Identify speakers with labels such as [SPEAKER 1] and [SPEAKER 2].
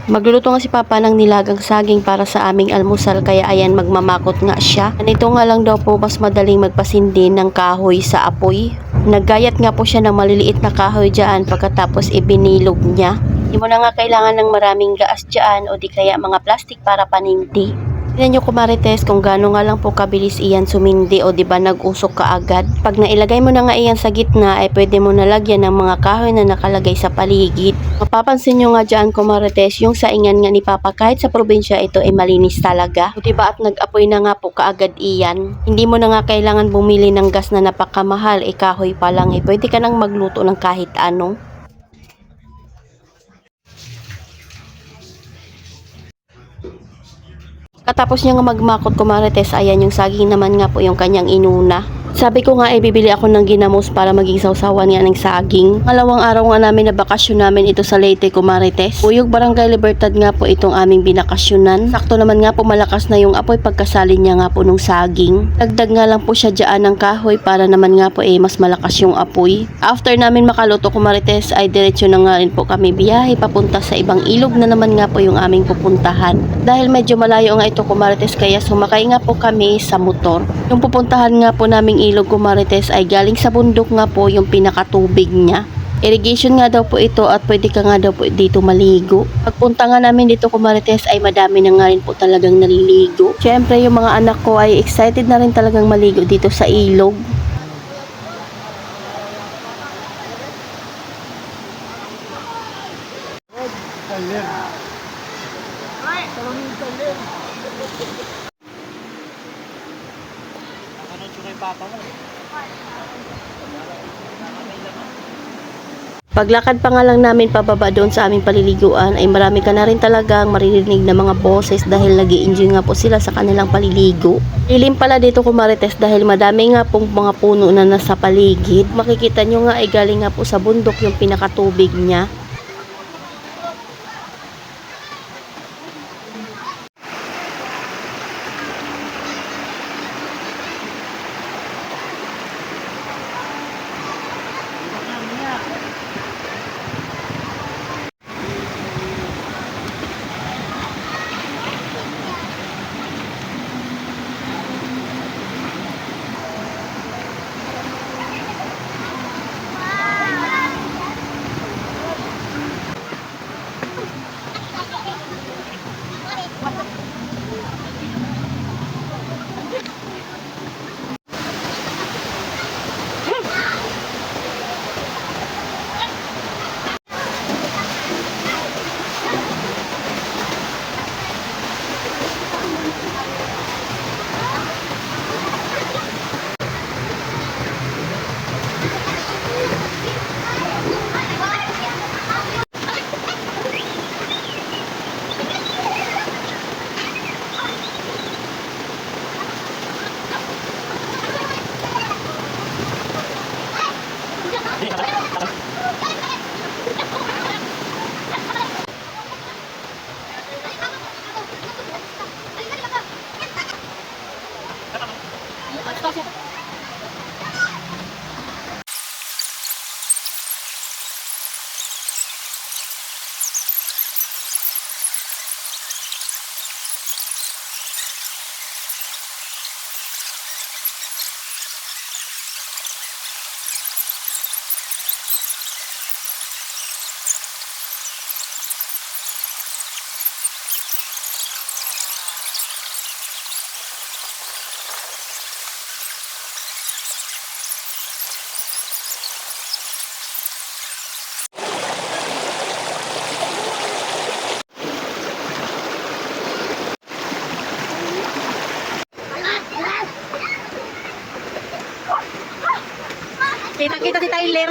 [SPEAKER 1] Magluluto nga si Papa ng nilagang saging para sa aming almusal, kaya ayan, magmamakot nga siya. Ganito nga lang daw po mas madaling magpasindi ng kahoy sa apoy. Naggayat nga po siya ng maliliit na kahoy dyan, pagkatapos ibinilog niya. Hindi mo na nga kailangan ng maraming gaas dyan o di kaya mga plastic para panindi. Tignan nyo kumarites kung gaano nga lang po kabilis iyan sumindi, o diba nag-usok ka agad. Pag nailagay mo na nga iyan sa gitna ay pwede mo nalagyan ng mga kahoy na nakalagay sa paligid. Mapapansin nyo nga dyan kumarites, yung saingan nga ni Papa kahit sa probinsya ito ay malinis talaga. O diba, at nag-apoy na nga po kaagad iyan. Hindi mo na nga kailangan bumili ng gas na napakamahal, kahoy pa lang pwede ka nang magluto ng kahit ano. Katapos niya nga magmakot kumarites, ayan yung saging naman nga po yung kanyang inuna. Sabi ko nga bibili ako ng ginamos para maging sawsawan nga ng saging. Malawang araw nga namin na bakasyon namin ito sa Leyte kumarites. Uyog Barangay Libertad nga po itong aming binakasyonan. Sakto naman nga po malakas na yung apoy pagkasalin niya nga po nung saging. Dagdag nga lang po siya dyan ng kahoy para naman nga po mas malakas yung apoy. After namin makaluto kumarites ay diretsyo na nga rin po kami biyahe papunta sa ibang ilog na naman nga po yung aming pupuntahan. Dahil medyo malayo nga ito kumarites, kaya sumakay nga po kami sa motor. Yung pupuntahan nga po naming ilog kumarites ay galing sa bundok nga po yung pinakatubig niya. Irrigation nga daw po ito at pwede ka nga daw po dito maligo. Pagpunta nga namin dito kumarites ay madami na nga rin po talagang naliligo. Syempre yung mga anak ko ay excited na rin talagang maligo dito sa ilog. Paglakad pa nga lang namin pababa doon sa aming paliliguan ay marami ka na rin talagang maririnig na mga boses dahil nag-i-enjoy nga po sila sa kanilang paliligo. Lilim pala dito kumarites dahil madami nga pong mga puno na nasa paligid. Makikita nyo nga ay galing nga po sa bundok yung pinakatubig niya. Kita-kita si Tyler.